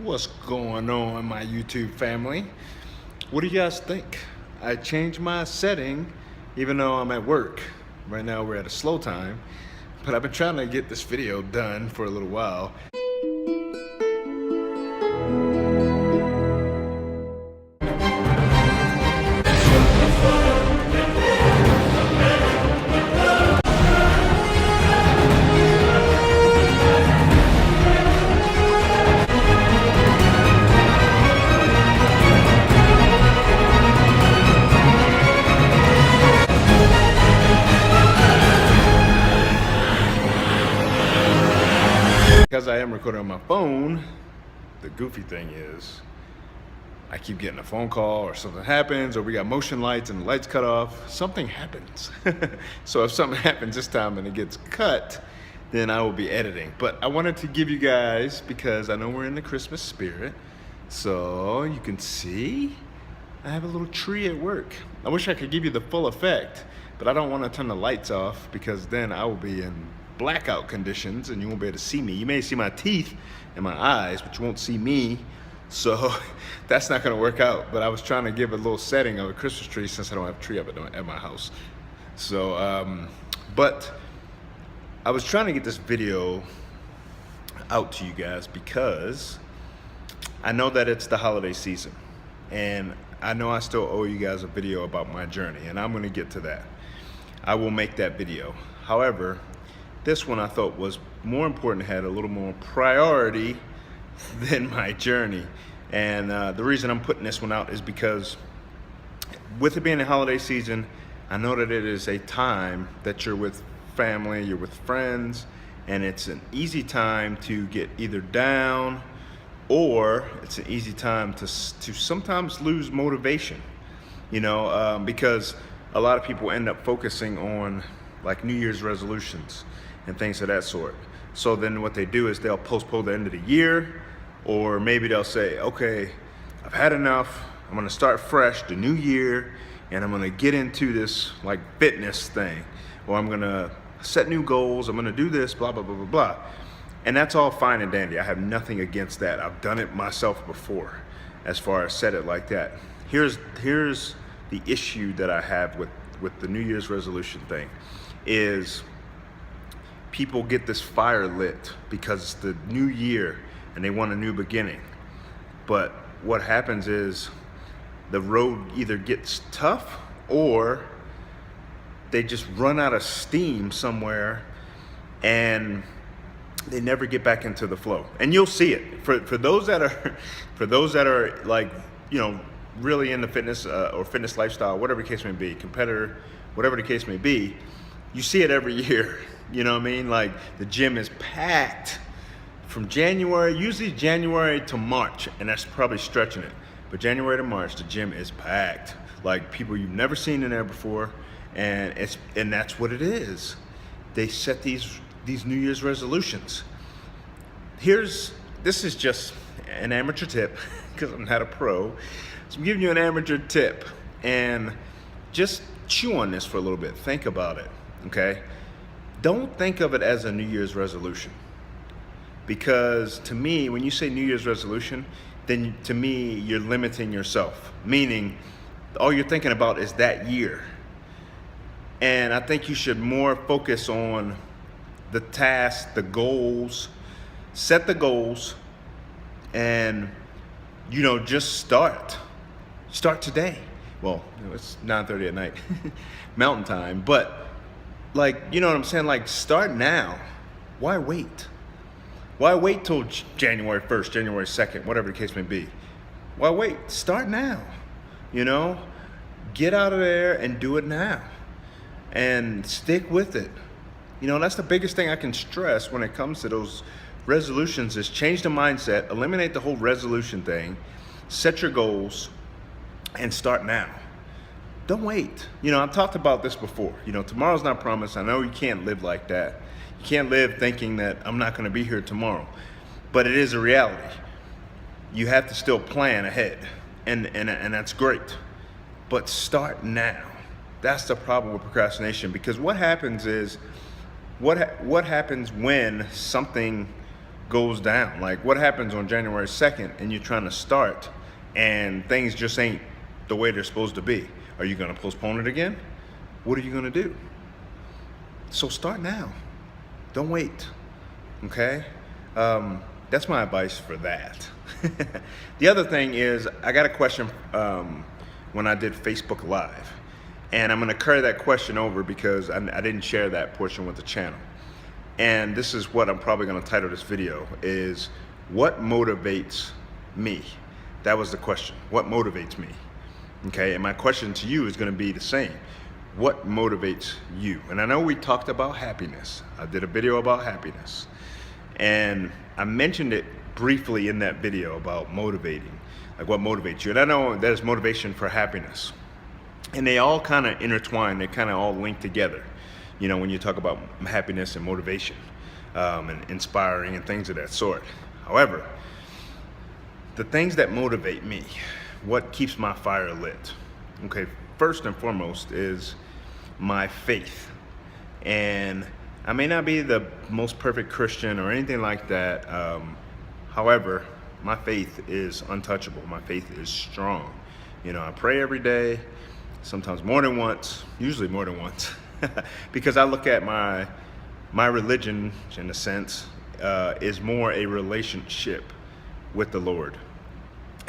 What's going on, my YouTube family? What do you guys think? I changed my setting even though I'm at work. Right now we're at a slow time, but I've been trying to get this video done for a little while. Because I am recording on my phone, the goofy thing is I keep getting a phone call or something happens, or we got motion lights and the lights cut off. Something happens. So if something happens this time and it gets cut, then I will be editing. But I wanted to give you guys, because I know we're in the Christmas spirit, so you can see I have a little tree at work. I wish I could give you the full effect, but I don't want to turn the lights off because then I will be in blackout conditions and you won't be able to see me. You may see my teeth and my eyes, but you won't see me. So that's not gonna work out. But I was trying to give a little setting of a Christmas tree since I don't have a tree up at my house. So, but I was trying to get this video out to you guys because I know that it's the holiday season. And I know I still owe you guys a video about my journey, and I'm gonna get to that. I will make that video. However, this one I thought was more important, had a little more priority than my journey. And the reason I'm putting this one out is because with it being the holiday season, I know that it is a time that you're with family, you're with friends, and it's an easy time to get either down or it's an easy time to sometimes lose motivation, because a lot of people end up focusing on like New Year's resolutions and things of that sort. So then what they do is they'll postpone the end of the year, or maybe they'll say, okay, I've had enough, I'm gonna start fresh the new year, and I'm gonna get into this like fitness thing, or I'm gonna set new goals, I'm gonna do this, blah, blah, blah, blah, blah. And that's all fine and dandy. I have nothing against that. I've done it myself before, as far as set it like that. Here's the issue that I have with the New Year's resolution thing is people get this fire lit because it's the new year and they want a new beginning. But what happens is the road either gets tough or they just run out of steam somewhere and they never get back into the flow. And you'll see it for those that are like, really into fitness or fitness lifestyle, whatever the case may be, competitor, whatever the case may be. You see it every year, you know what I mean? Like the gym is packed from usually January to March, and that's probably stretching it. But January to March, the gym is packed. Like people you've never seen in there before, and that's what it is. They set these New Year's resolutions. This is just an amateur tip, because I'm not a pro. So I'm giving you an amateur tip, and just chew on this for a little bit. Think about it. Okay, don't think of it as a New Year's resolution, because to me, when you say New Year's resolution, then to me, you're limiting yourself, meaning all you're thinking about is that year. And I think you should more focus on the tasks, the goals, set the goals, and just start today. Well, it's 9:30 at night, Mountain Time, but you know what I'm saying? Like, start now. Why wait? Why wait till January 1st, January 2nd, whatever the case may be? Why wait? Start now. Get out of there and do it now. And stick with it. That's the biggest thing I can stress when it comes to those resolutions is change the mindset, eliminate the whole resolution thing, set your goals, and start now. Don't wait. I've talked about this before. Tomorrow's not promised. I know you can't live like that. You can't live thinking that I'm not going to be here tomorrow. But it is a reality. You have to still plan ahead. And that's great. But start now. That's the problem with procrastination, because what happens is, what happens when something goes down? Like, what happens on January 2nd and you're trying to start and things just ain't the way they're supposed to be? Are you going to postpone it again? What are you going to do? So start now. Don't wait. Okay? That's my advice for that. The other thing is, I got a question when I did Facebook Live. And I'm going to carry that question over because I didn't share that portion with the channel. And this is what I'm probably going to title this video, is what motivates me? That was the question. What motivates me? Okay, and my question to you is going to be the same. What motivates you? And I know we talked about happiness. I did a video about happiness. And I mentioned it briefly in that video about motivating, like what motivates you. And I know there's motivation for happiness. And they all kind of intertwine, they kind of all link together, you know, when you talk about happiness and motivation, and inspiring and things of that sort. However, the things that motivate me, what keeps my fire lit, okay, first and foremost is my faith. And I may not be the most perfect Christian or anything like that. However, my faith is untouchable. My faith is strong. You know, I pray every day, sometimes more than once, usually more than once, because I look at my religion, in a sense, is more a relationship with the Lord.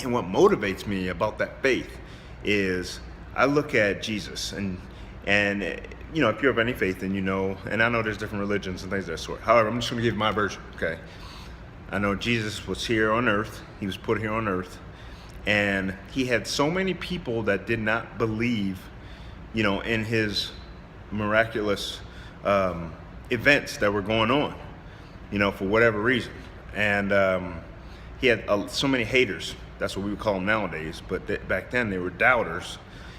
And what motivates me about that faith is I look at Jesus, and you know, if you have any faith, then you know, and I know there's different religions and things of that sort. However, I'm just going to give my version, okay? I know Jesus was here on earth. He was put here on earth. And he had so many people that did not believe, you know, in his miraculous events that were going on, you know, for whatever reason. And he had so many haters. That's what we would call them nowadays. But back then they were doubters,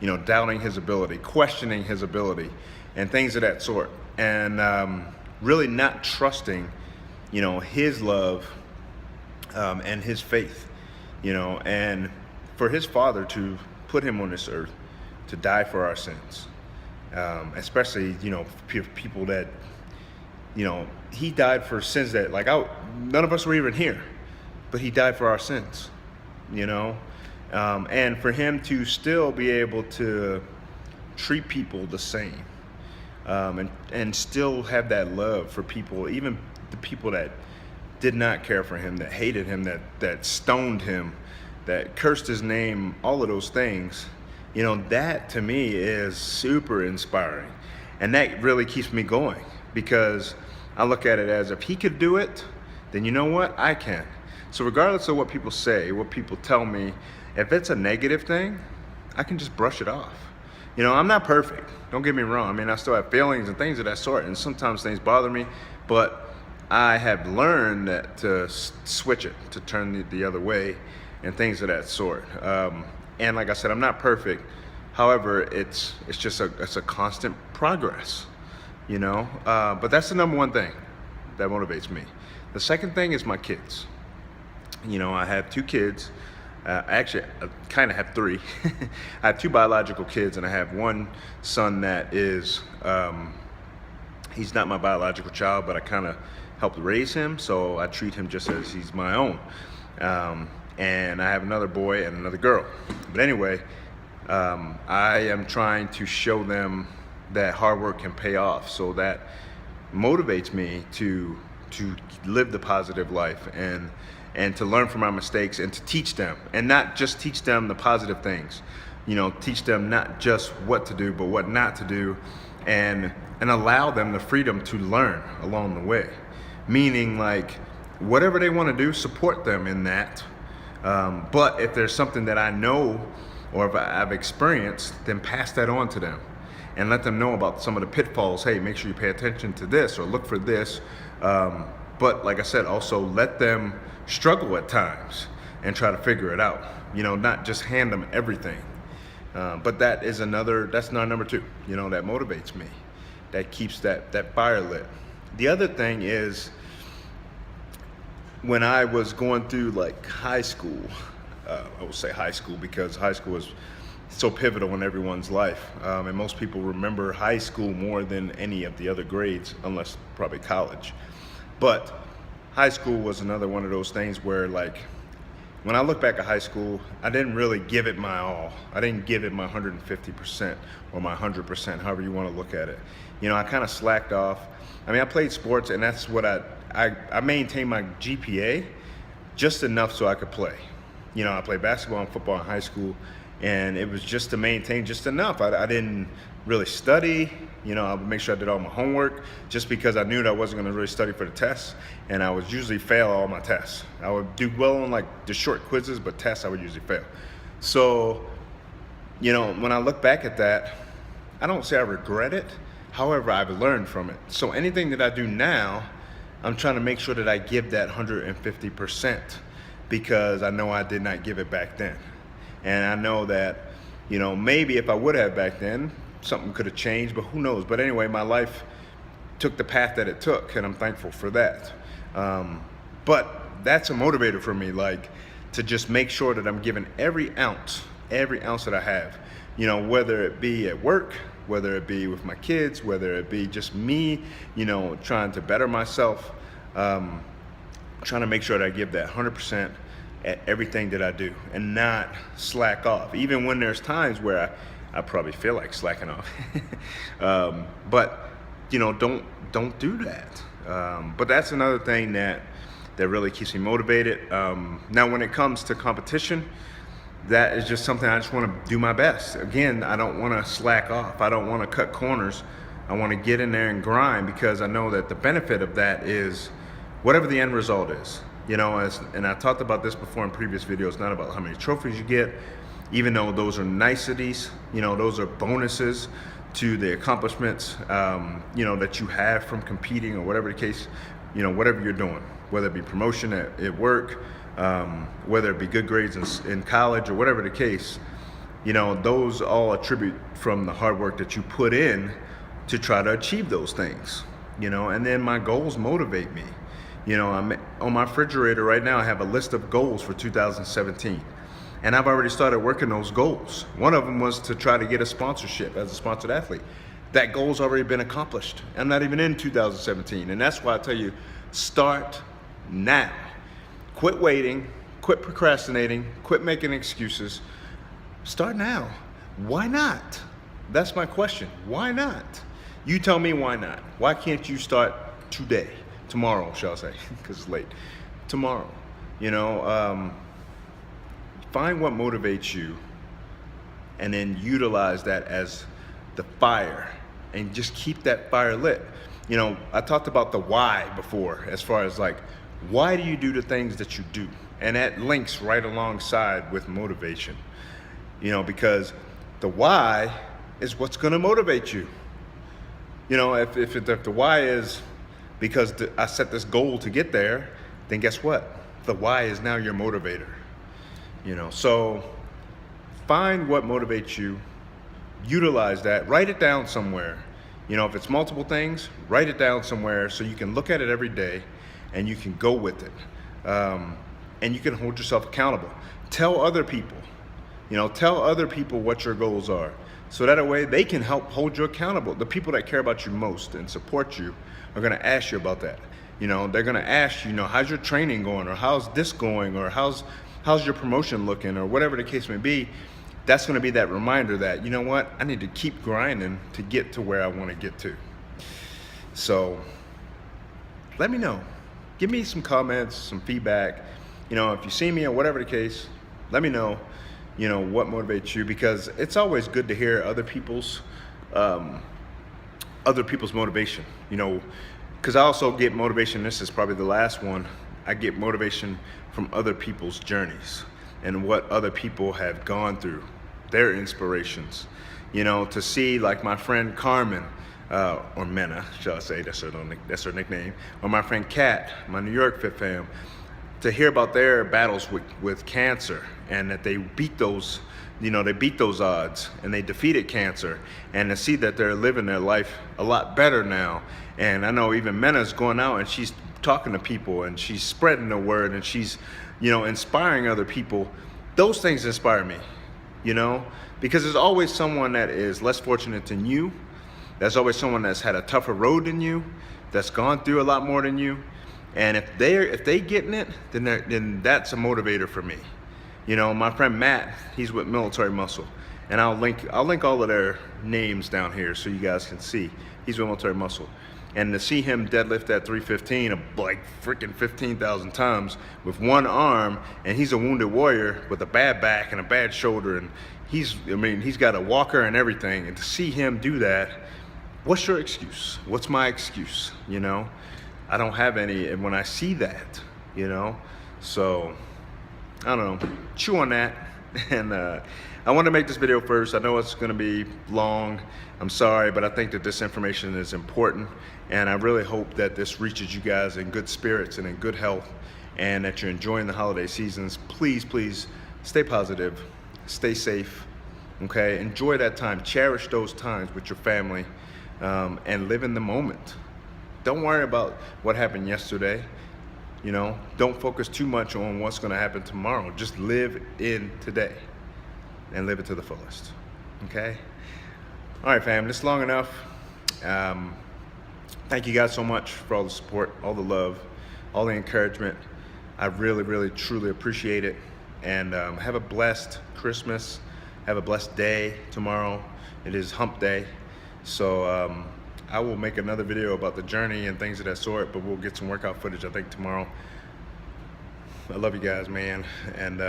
you know, doubting his ability, questioning his ability, and things of that sort. And really not trusting, you know, his love and his faith. You know, and for his Father to put him on this earth to die for our sins, especially, you know, people that, you know, he died for sins that, like, none of us were even here, but he died for our sins, you know, and for him to still be able to treat people the same, and still have that love for people, even the people that did not care for him, that hated him, that stoned him, that cursed his name, all of those things, you know, that to me is super inspiring. And that really keeps me going, because I look at it as, if he could do it, then you know what, I can. So regardless of what people say, what people tell me, if it's a negative thing, I can just brush it off. You know, I'm not perfect, don't get me wrong. I mean, I still have feelings and things of that sort, and sometimes things bother me, but I have learned that to switch it, to turn the other way, and things of that sort. And like I said, I'm not perfect. However, it's just a constant progress, you know. But that's the number one thing that motivates me. The second thing is my kids. You know, I have 2 kids. Actually, I kind of have 3. I have 2 biological kids, and I have one son that is, he's not my biological child, but I kind of helped raise him, so I treat him just as he's my own. And I have another boy and another girl. But anyway, I am trying to show them that hard work can pay off, so that motivates me to live the positive life and to learn from my mistakes, and to teach them, and not just teach them the positive things, you know, teach them not just what to do, but what not to do, and allow them the freedom to learn along the way. Meaning, like, whatever they want to do, support them in that. But if there's something that I know or if I've experienced, then pass that on to them and let them know about some of the pitfalls. Hey, make sure you pay attention to this, or look for this. But like I said, also let them struggle at times and try to figure it out. You know, not just hand them everything. But that's not number 2, you know, that motivates me. That keeps that fire lit. The other thing is, when I was going through like high school, I will say high school because high school is so pivotal in everyone's life. And most people remember high school more than any of the other grades, unless probably college. But high school was another one of those things where, like, when I look back at high school, I didn't really give it my all. I didn't give it my 150% or my 100%, however you want to look at it. You know, I kind of slacked off. I mean, I played sports, and that's what I maintained my GPA just enough so I could play. You know, I played basketball and football in high school, and it was just to maintain just enough. I didn't really study. You know, I would make sure I did all my homework just because I knew that I wasn't going to really study for the tests, and I would usually fail all my tests. I would do well on like the short quizzes, but tests I would usually fail. So, you know, when I look back at that, I don't say I regret it. However, I've learned from it. So anything that I do now, I'm trying to make sure that I give that 150% because I know I did not give it back then. And I know that, you know, maybe if I would have back then, something could have changed, but who knows? But anyway, my life took the path that it took, and I'm thankful for that. But that's a motivator for me, like, to just make sure that I'm giving every ounce that I have, you know, whether it be at work, whether it be with my kids, whether it be just me, you know, trying to better myself, trying to make sure that I give that 100% at everything that I do and not slack off, even when there's times where I probably feel like slacking off. But, you know, don't do that. But that's another thing that really keeps me motivated. Now, when it comes to competition, that is just something I just want to do my best. Again, I don't want to slack off. I don't want to cut corners. I want to get in there and grind because I know that the benefit of that is whatever the end result is. You know, and I talked about this before in previous videos, not about how many trophies you get, even though those are niceties, you know, those are bonuses to the accomplishments, you know, that you have from competing or whatever the case, you know, whatever you're doing, whether it be promotion at work, whether it be good grades in college or whatever the case, you know, those all attribute from the hard work that you put in to try to achieve those things, you know, and then my goals motivate me. You know, I'm on my refrigerator right now, I have a list of goals for 2017. And I've already started working those goals. One of them was to try to get a sponsorship as a sponsored athlete. That goal's already been accomplished. I'm not even in 2017. And that's why I tell you, start now. Quit waiting, quit procrastinating, quit making excuses. Start now. Why not? That's my question. Why not? You tell me why not. Why can't you start today? Tomorrow, shall I say, because it's late. Tomorrow, you know, find what motivates you and then utilize that as the fire and just keep that fire lit. You know, I talked about the why before, as far as like, why do you do the things that you do? And that links right alongside with motivation, you know, because the why is what's going to motivate you. You know, if the why is because I set this goal to get there, then guess what? The why is now your motivator. You know, so find what motivates you, utilize that, write it down somewhere. You know, if it's multiple things, write it down somewhere so you can look at it every day and you can go with it. And you can hold yourself accountable. Tell other people, you know, tell other people what your goals are. So that way they can help hold you accountable. The people that care about you most and support you are gonna ask you about that. You know, they're gonna ask you, you know, how's your training going, or how's this going, or how's your promotion looking, or whatever the case may be. That's gonna be that reminder that, you know what, I need to keep grinding to get to where I wanna get to. So let me know. Give me some comments, some feedback. You know, if you see me or whatever the case, let me know, you know, what motivates you, because it's always good to hear other people's motivation, you know, because I also get motivation. This is probably the last one. I get motivation from other people's journeys and what other people have gone through, their inspirations, you know, to see like my friend Carmen, or Mena, shall I say, that's her nickname, or my friend Kat, my New York Fit fam, to hear about their battles with cancer and that they beat those, you know, they beat those odds and they defeated cancer, and to see that they're living their life a lot better now. And I know even Mena's going out and she's talking to people and she's spreading the word and she's, you know, inspiring other people. Those things inspire me, you know, because there's always someone that is less fortunate than you. There's always someone that's had a tougher road than you, that's gone through a lot more than you. And if they getting it, then that's a motivator for me. You know, my friend Matt, he's with Military Muscle, and I'll link all of their names down here so you guys can see. He's with Military Muscle. And to see him deadlift at 315 like freaking 15,000 times with one arm, and he's a wounded warrior with a bad back and a bad shoulder, and he's got a walker and everything. And to see him do that, what's your excuse? What's my excuse? You know, I don't have any. And when I see that, you know, so I don't know. Chew on that. And I want to make this video first. I know it's going to be long. I'm sorry, but I think that this information is important, and I really hope that this reaches you guys in good spirits and in good health, and that you're enjoying the holiday seasons. Please, please stay positive, stay safe, okay? Enjoy that time. Cherish those times with your family, and live in the moment. Don't worry about what happened yesterday. You know, don't focus too much on what's going to happen tomorrow. Just live in today and live it to the fullest, okay? All right, fam, this is long enough. Thank you guys so much for all the support, all the love, all the encouragement. I really, really, truly appreciate it. And have a blessed Christmas. Have a blessed day tomorrow. It is hump day. So I will make another video about the journey and things of that sort, but we'll get some workout footage, I think, tomorrow. I love you guys, man. And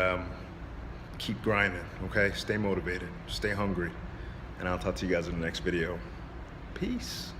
keep grinding, okay? Stay motivated, stay hungry. And I'll talk to you guys in the next video. Peace.